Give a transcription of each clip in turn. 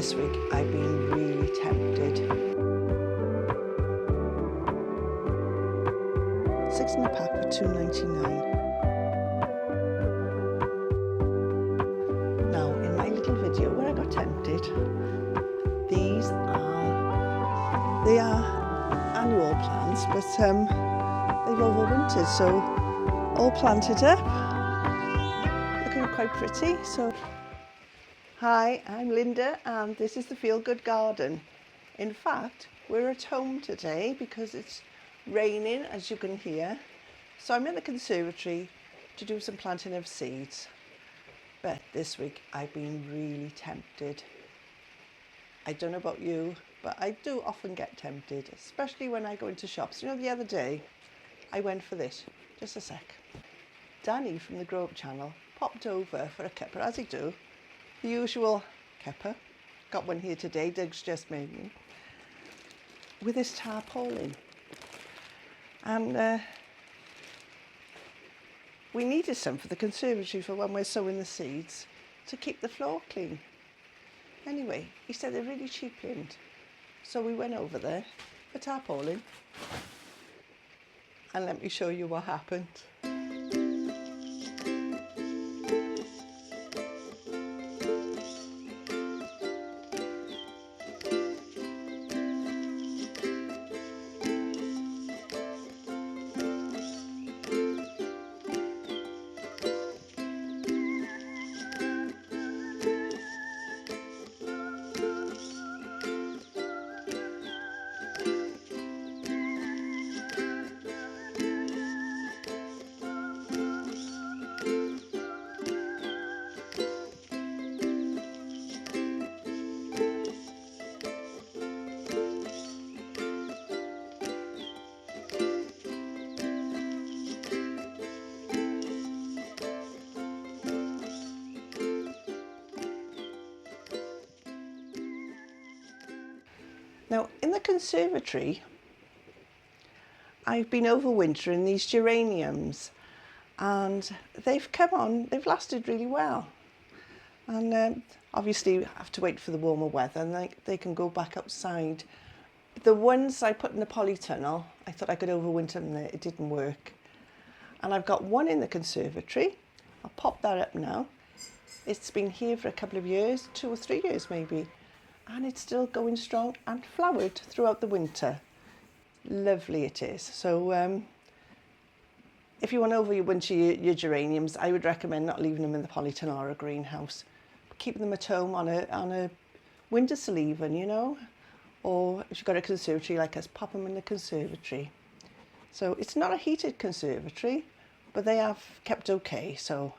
this week I've been really tempted. 6 in a pack for £2.99. Now, in my little video where I got tempted, they are annual plants, but they've overwintered, so all planted up, looking quite pretty. So, hi, I'm Linda, and this is the Feel Good Garden. In fact, we're at home today because it's raining, as you can hear. So I'm in the conservatory to do some planting of seeds. But this week I've been really tempted. I don't know about you, but I do often get tempted, especially when I go into shops. You know, the other day I went for this. Just a sec. Danny from TheGrowUpChannel popped over for a cuppa, as he do. The usual cuppa. Got one here today, Doug's just made me. With this tarpaulin. And we needed some for the conservatory for when we're sowing the seeds to keep the floor clean. Anyway, he said they're really cheap limbed. So we went over there for tarpaulin. And let me show you what happened. Now, in the conservatory, I've been overwintering these geraniums, and they've lasted really well. And obviously you have to wait for the warmer weather, and they can go back outside. The ones I put in the polytunnel, I thought I could overwinter them there, it didn't work. And I've got one in the conservatory. I'll pop that up now. It's been here for a couple of years, 2 or 3 years maybe. And it's still going strong and flowered throughout the winter. Lovely it is. So if you want to overwinter your geraniums, I would recommend not leaving them in the polytunnel or a greenhouse. Keep them at home on a windowsill even, you know. Or if you've got a conservatory like us, pop them in the conservatory. So it's not a heated conservatory, but they have kept okay, so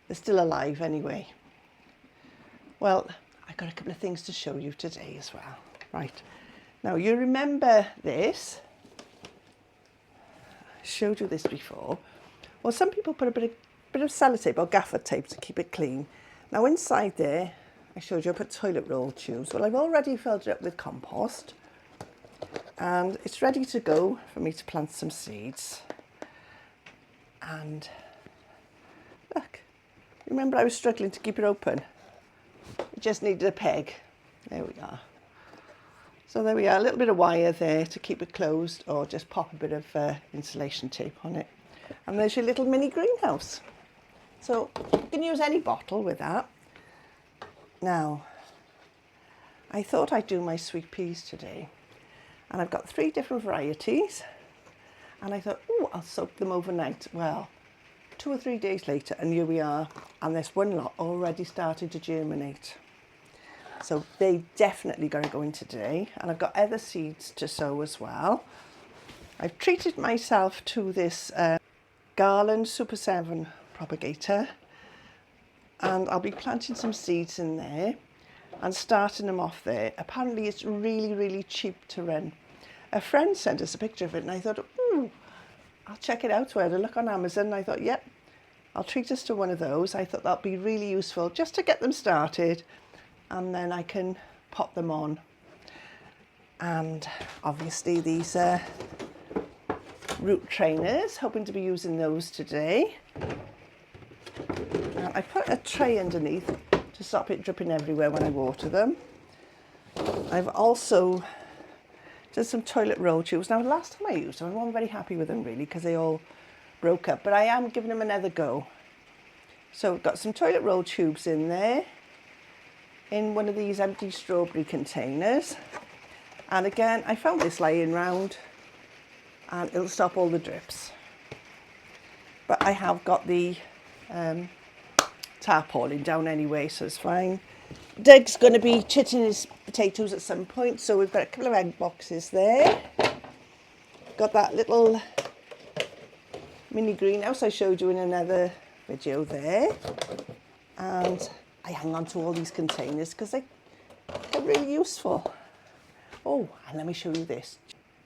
they're still alive anyway. Well, I've got a couple of things to show you today as well. Right, now you remember this. I showed you this before. Well, some people put a bit of sellotape or gaffer tape to keep it clean. Now inside there, I showed you I put toilet roll tubes. Well, I've already filled it up with compost, and it's ready to go for me to plant some seeds. And look, remember I was struggling to keep it open? It just needed a peg. There we are. So there we are, a little bit of wire there to keep it closed, or just pop a bit of insulation tape on it. And there's your little mini greenhouse. So you can use any bottle with that. Now, I thought I'd do my sweet peas today. And I've got 3 different varieties. And I thought, oh, I'll soak them overnight. Well, 2 or 3 days later, and here we are, and there's one lot already starting to germinate. So they definitely got to go in today, and I've got other seeds to sow as well. I've treated myself to this Garland Super 7 propagator, and I'll be planting some seeds in there and starting them off there. Apparently it's really, really cheap to run. A friend sent us a picture of it, and I thought, ooh, I'll check it out. So I had a look on Amazon, and I thought, yep, I'll treat us to one of those. I thought that'd be really useful just to get them started, and then I can pop them on. And obviously these root trainers, hoping to be using those today. I put a tray underneath to stop it dripping everywhere when I water them. I've also done some toilet roll tubes. Now, last time I used them, I wasn't very happy with them really because they all broke up, but I am giving them another go. So we've got some toilet roll tubes in there, in one of these empty strawberry containers. And again, I found this lying round and it'll stop all the drips. But I have got the tarpaulin down anyway, so it's fine. Doug's going to be chitting his potatoes at some point, so we've got a couple of egg boxes there. Got that little mini greenhouse I showed you in another video there. And I hang on to all these containers because they're really useful. Oh, and let me show you this.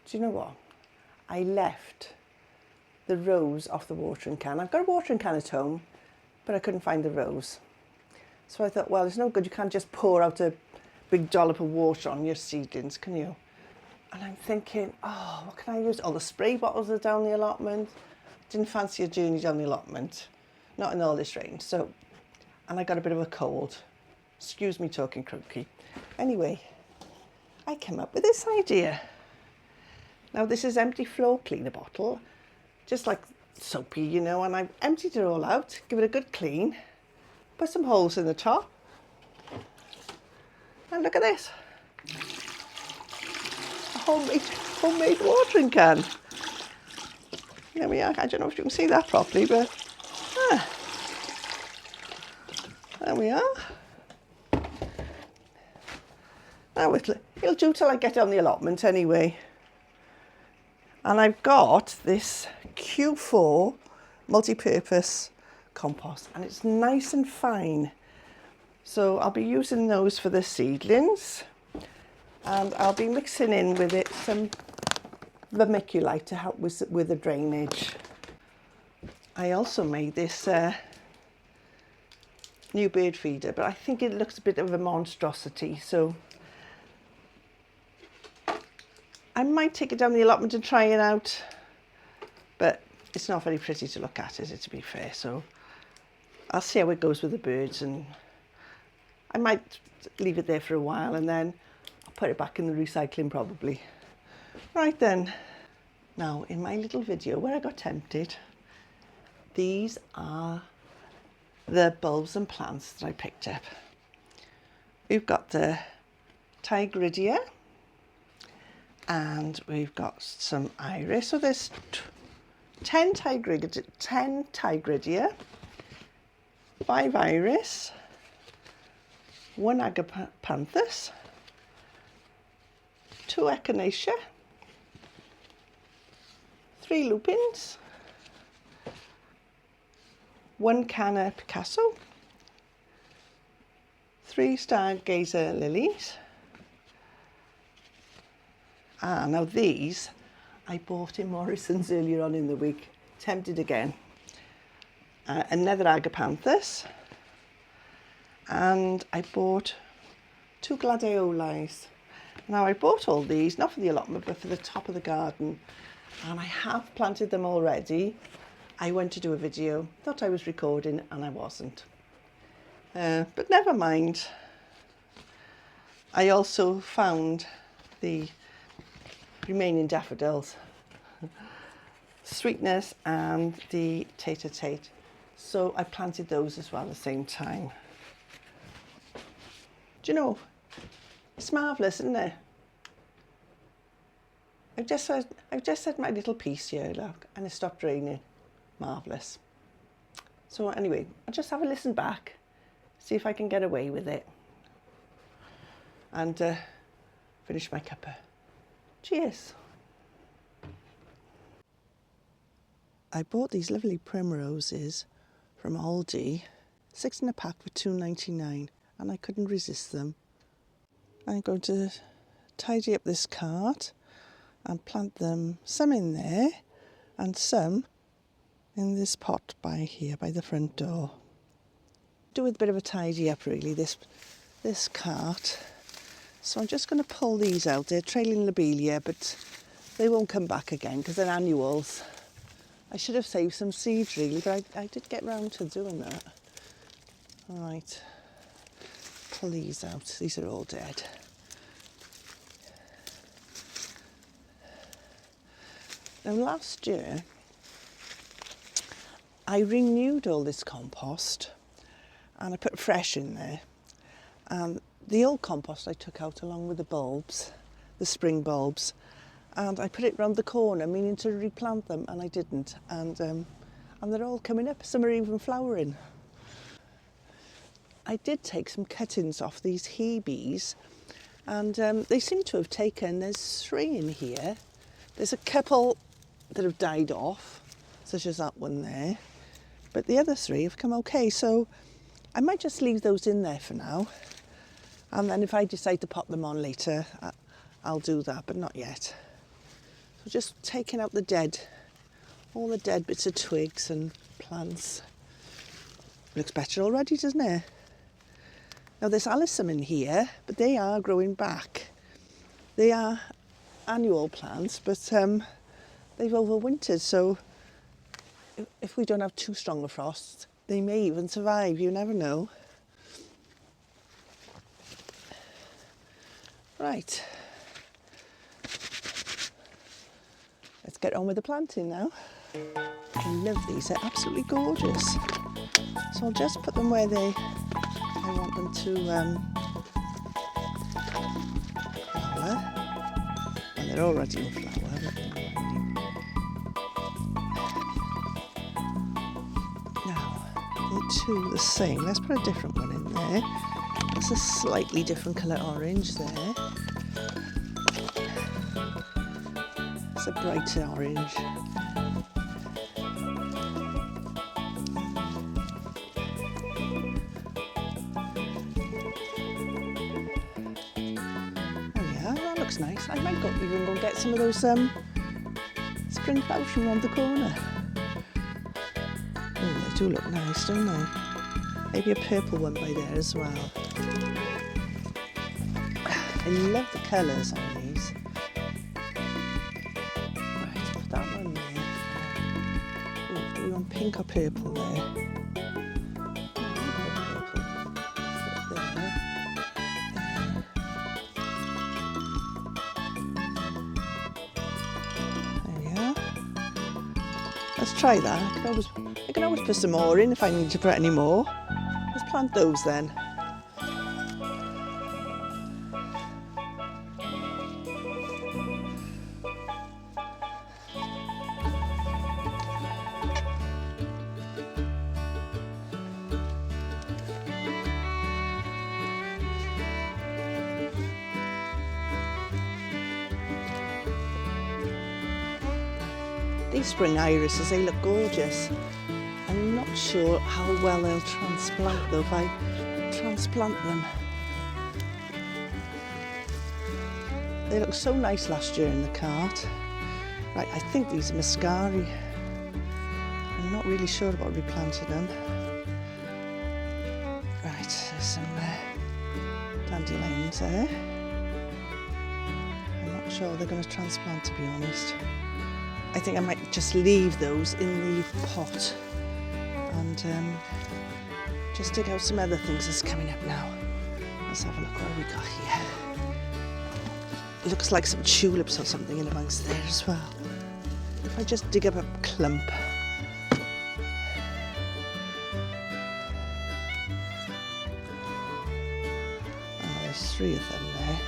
Do you know what? I left the rose off the watering can. I've got a watering can at home, but I couldn't find the rose. So I thought, well, it's no good. You can't just pour out a big dollop of water on your seedlings, can you? And I'm thinking, oh, what can I use? Oh, the spray bottles are down the allotment. Didn't fancy a journey down the allotment. Not in all this rain. So, and I got a bit of a cold. Excuse me talking croaky. Anyway, I came up with this idea. Now, this is empty floor cleaner bottle, just like soapy, you know, and I've emptied it all out, give it a good clean, put some holes in the top, and look at this. A homemade watering can. There we are. I don't know if you can see that properly, but there we are. Now it'll do till I get on the allotment anyway. And I've got this Q4 multi-purpose compost, and it's nice and fine. So I'll be using those for the seedlings, and I'll be mixing in with it some vermiculite to help with the drainage. I also made this new bird feeder, but I think it looks a bit of a monstrosity, so I might take it down the allotment and try it out, but it's not very pretty to look at, is it, to be fair? So I'll see how it goes with the birds, and I might leave it there for a while and then I'll put it back in the recycling probably. Right then, now in my little video where I got tempted, these are the bulbs and plants that I picked up. We've got the tigridia, and we've got some iris. So there's 10 tigridia, 5 iris, 1 agapanthus, 2 echinacea, 3 lupins, 1 canna Picasso, 3 stargazer lilies. Now these I bought in Morrison's earlier on in the week, tempted again. Another agapanthus, and I bought 2 gladiolis. Now I bought all these, not for the allotment, but for the top of the garden, and I have planted them already. I went to do a video, thought I was recording, and I wasn't. But never mind. I also found the remaining daffodils, Sweetness and the Tate. So I planted those as well at the same time. Do you know, it's marvellous, isn't it? I've just said my little piece here, look, and it stopped raining. Marvellous. So anyway, I'll just have a listen back, see if I can get away with it, and finish my cuppa. Cheers. I bought these lovely primroses from Aldi, 6 in a pack for £2.99, and I couldn't resist them. I'm going to tidy up this cart and plant them, some in there and some in this pot by here, by the front door. Do with a bit of a tidy up really, this cart. So I'm just going to pull these out. They're trailing lobelia, but they won't come back again because they're annuals. I should have saved some seeds really, but I did get round to doing that. All right. pull these out. These are all dead. Now last year, I renewed all this compost and I put fresh in there. And the old compost I took out along with the bulbs, the spring bulbs, and I put it round the corner, meaning to replant them, and I didn't. And they're all coming up. Some are even flowering. I did take some cuttings off these Hebes, and they seem to have taken. There's 3 in here. There's a couple that have died off, such as that one there, but the other 3 have come okay. So I might just leave those in there for now, and then if I decide to pop them on later, I'll do that, but not yet. So just taking out all the dead bits of twigs and plants. Looks better already, doesn't it? Now there's alyssum in here, but they are growing back. They are annual plants, but they've overwintered, so if we don't have too strong a frost, they may even survive, you never know. Right. Let's get on with the planting now. I love these, they're absolutely gorgeous. So I'll just put them where I want them to flower. And they're already in flower. Now, they're 2 the same. Let's put a different one in there. It's a slightly different colour orange there. It's a brighter orange. Looks nice. I might even go and get some of those spring flowers from around the corner. Oh, they do look nice, don't they? Maybe a purple one by there as well. I love the colours on these. Right, put that one there. Oh, do we want pink or purple there? Let's try that. I can always put some more in if I need to put any more. Let's plant those then. These spring irises, they look gorgeous. I'm not sure how well they'll transplant though if I transplant them. They looked so nice last year in the cart. Right, I think these are muscari. I'm not really sure about replanting them. Right, there's some dandelions there. I'm not sure they're going to transplant, to be honest. I think I might just leave those in the pot and just dig out some other things that's coming up now. Let's have a look what we got here. It looks like some tulips or something in amongst there as well. If I just dig up a clump. Oh, there's 3 of them there.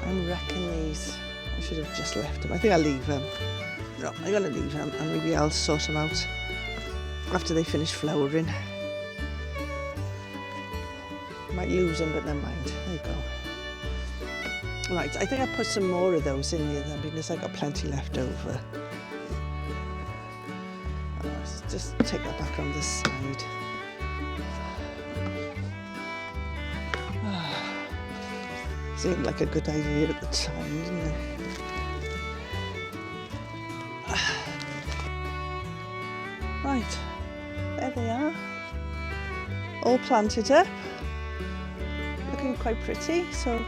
I reckon these, I should have just left them. I think I'll leave them. No, I'm going to leave them and maybe I'll sort them out after they finish flowering. Might lose them, but never mind. There you go. Right, I think I'll put some more of those in here then because I've got plenty left over. Let's just take that back on this side. Seemed like a good idea at the time, didn't it? Right, there they are, all planted up, looking quite pretty. So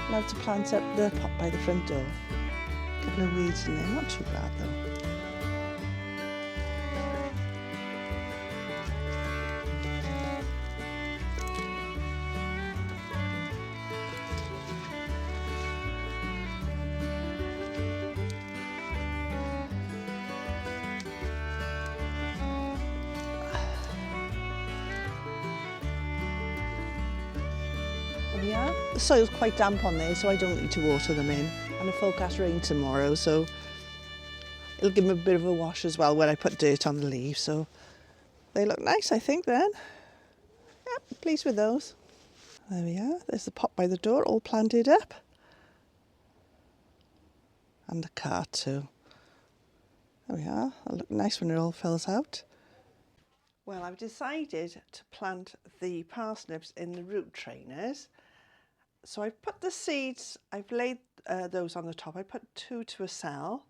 now to plant up the pot by the front door. A couple of weeds in there, not too bad though. There we are. The soil's quite damp on there, so I don't need to water them in. And a forecast rain tomorrow, so it'll give them a bit of a wash as well when I put dirt on the leaves. So they look nice, I think, then. Yep, pleased with those. There we are. There's the pot by the door, all planted up. And the cart too. There we are. That'll look nice when it all fills out. Well, I've decided to plant the parsnips in the root trainers. So I've put the seeds, I've laid those on the top. I put 2 to a cell,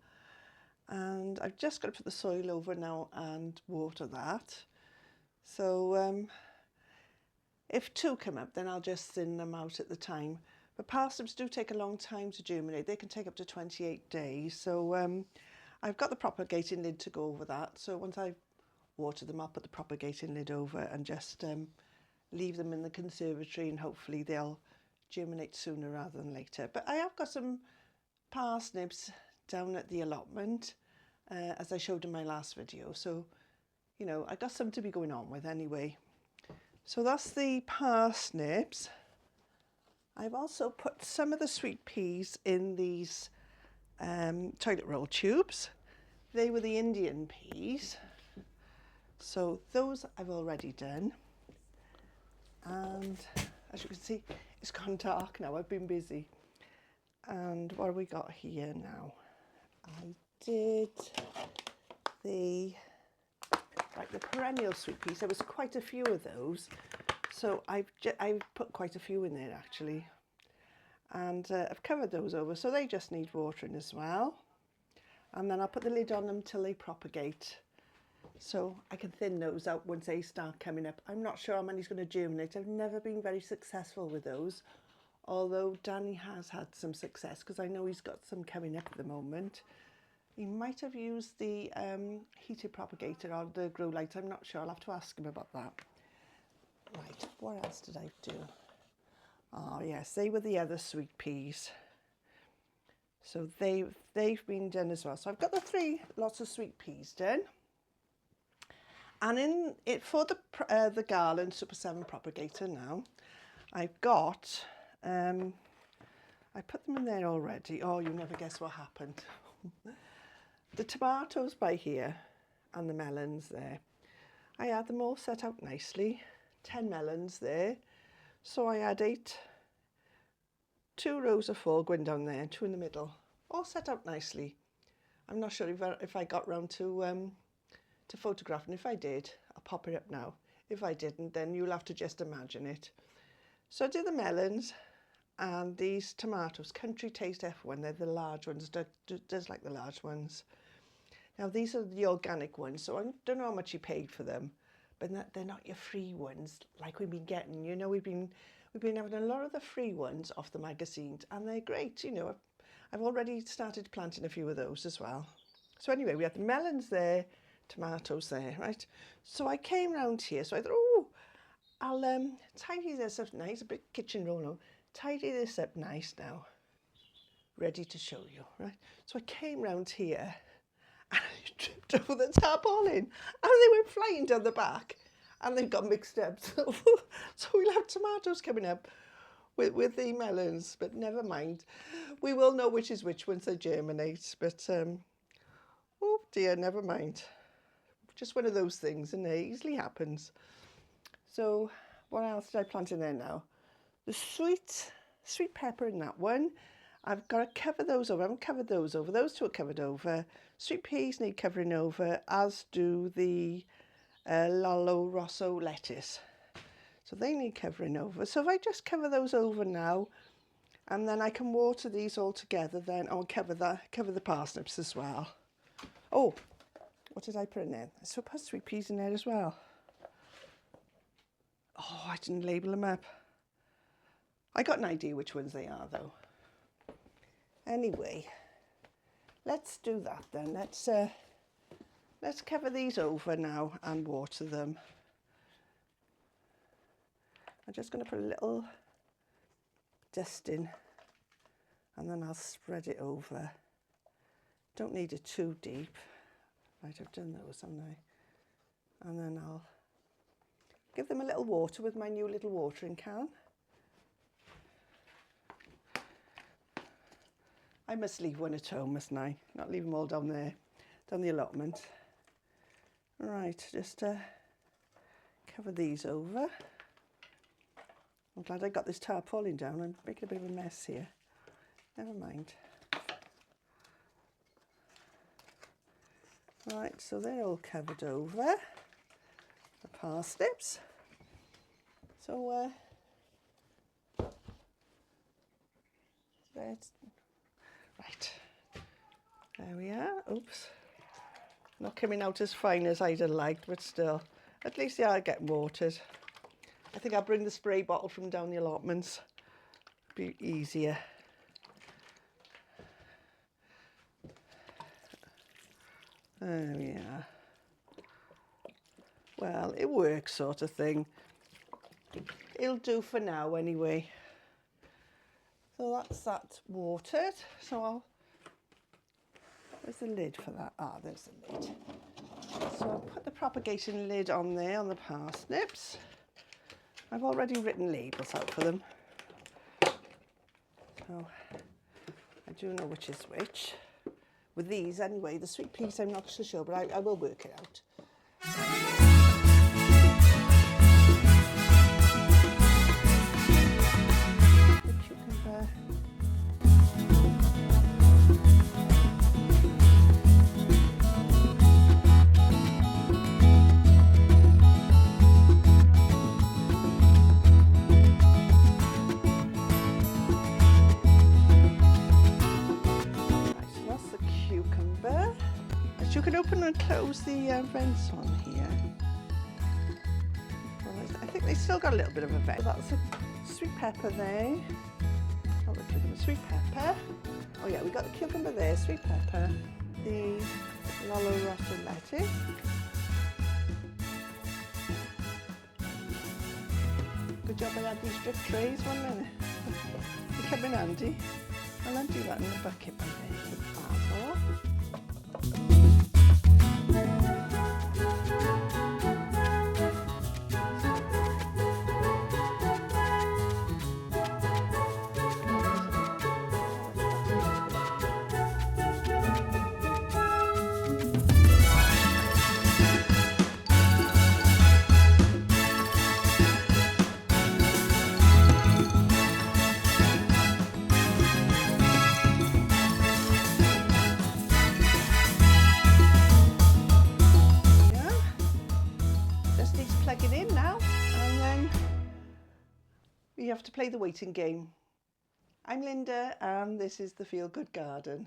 and I've just got to put the soil over now and water that. So if 2 come up, then I'll just thin them out at the time. But parsnips do take a long time to germinate. They can take up to 28 days. So I've got the propagating lid to go over that. So once I've watered them, I'll put the propagating lid over and just leave them in the conservatory, and hopefully they'll germinate sooner rather than later. But I have got some parsnips down at the allotment, as I showed in my last video. So, you know, I got some to be going on with anyway. So that's the parsnips. I've also put some of the sweet peas in these toilet roll tubes. They were the Indian peas. So those I've already done. And as you can see, it's gone dark now. I've been busy. And what have we got here now? I did the perennial sweet peas. There was quite a few of those. So I've put quite a few in there actually. And I've covered those over. So they just need watering as well. And then I'll put the lid on them till they propagate. So I can thin those out once they start coming up. I'm not sure how many's going to germinate. I've never been very successful with those, although Danny has had some success because I know he's got some coming up at the moment. He might have used the heated propagator or the grow light. I'm not sure. I'll have to ask him about that. Right, what else did I do? Oh yes, they were the other sweet peas. So they've been done as well. So I've got the 3 lots of sweet peas done. And in it for the Garland Super 7 propagator now, I've got, I put them in there already. Oh, you'll never guess what happened. The tomatoes by here and the melons there. I had them all set out nicely. 10 melons there. So I had 2 rows of 4 going down there, 2 in the middle. All set out nicely. I'm not sure if I got round to photograph, and if I did, I'll pop it up now. If I didn't, then you'll have to just imagine it. So I did the melons and these tomatoes, Country Taste F1, they're the large ones, does like the large ones. Now these are the organic ones, so I don't know how much you paid for them, but they're not your free ones like we've been getting. You know, we've been having a lot of the free ones off the magazines, and they're great. You know, I've already started planting a few of those as well. So anyway, we had the melons there, tomatoes there, right? So I came round here, so I thought, oh, I'll tidy this up nice, a bit kitchen roll now. Tidy this up nice now. Ready to show you, right? So I came round here and I tripped over the tarpaulin and they went flying down the back and they've got mixed up. So we'll have tomatoes coming up with the melons, but never mind. We will know which is which once they germinate, but oh dear, never mind. Just one of those things, and it easily happens. So what else did I plant in there now? The sweet pepper in that one. I've got to cover those over. I haven't covered those over. Those 2 are covered over. Sweet peas need covering over, as do the Lalo Rosso lettuce. So they need covering over. So if I just cover those over now, and then I can water these all together then, I'll cover the parsnips as well. Oh, What did I put in there? I suppose sweet peas in there as well. Oh, I didn't label them up. I got an idea which ones they are though. Anyway, let's do that then. Let's cover these over now and water them. I'm just going to put a little dusting and then I'll spread it over. Don't need it too deep. Right, I've done those, haven't I? And then I'll give them a little water with my new little watering can. I must leave one at home, mustn't I? Not leave them all down there, down the allotment. Right, just cover these over. I'm glad I got this tarpaulin down. I'm making a bit of a mess here. Never mind. Right, so they're all covered over. The parsnips. So, right, there we are. Oops. Not coming out as fine as I'd have liked, but still, at least they are getting watered. I think I'll bring the spray bottle from down the allotments. Be easier. There we are. Well, it works sort of thing. It'll do for now anyway. So that's that watered. So where's the lid for that? Ah, there's the lid. So I'll put the propagation lid on there on the parsnips. I've already written labels out for them. So I do know which is which. With these anyway, the sweet peas I'm not so sure, but I will work it out. The cucumber. You can open and close the vents on here. Right, I think they still got a little bit of a vent. That's a sweet pepper there. Oh, the cucumber, sweet pepper. Oh yeah, we got the cucumber there, sweet pepper. The rosso lettuce. Good job I had these drip trays, wasn't it? They come in handy. I'll undo that in the bucket by there with basil. You have to play the waiting game. I'm Linda and this is the Feel Good Garden.